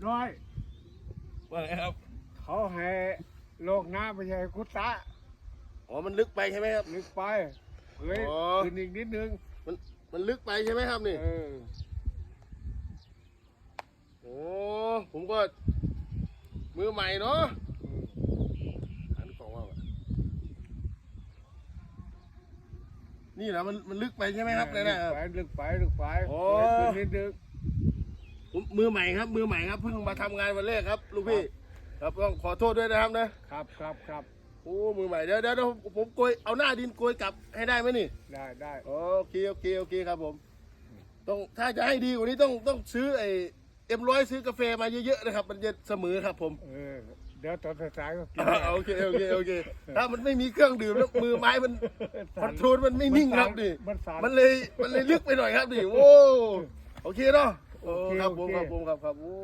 น้อย ว่าไงครับ เขาให้โลกน้ำไม่ใช่คุดตะ อ๋อมันลึกไปใช่ไหมครับ ลึกไปเฮ้ย อ๋อ ขึ้นอีกนิดนึง มันลึกไปใช่ไหมครับนี่ อ โอ้ผมก็มือใหม่เนาะอันของว่านี่นะมันลึกไปใช่ไหมครับเนี่ยนะ ลึกไป โอ้ ขึ้นนิดนึง ผมมือใหม่ครับเพิ่งมาทำงานวันแรกครับลูกพี่ครับต้องขอโทษด้วยนะครับนะครับ โอ้มือใหม่เดี๋ยวผมโกยเอาหน้าดินโกยกลับให้ได้ไหมนี่ ได้ โอเคครับผมต้องถ้าจะให้ดีกว่านี้ต้องซื้อไอ้M100ซื้อกาแฟมาเยอะๆนะครับมันจะเสมอครับผม เดี๋ยวตอนสายก็กิน โอเคถ้ามันไม่มีเครื่องดื่มแล้วมือไม้มันคอนโทรลมันไม่นิ่งครับดิ มัน เลยลึกไปหน่อยครับดิโอ้โอเคเนาะครับผมโอ้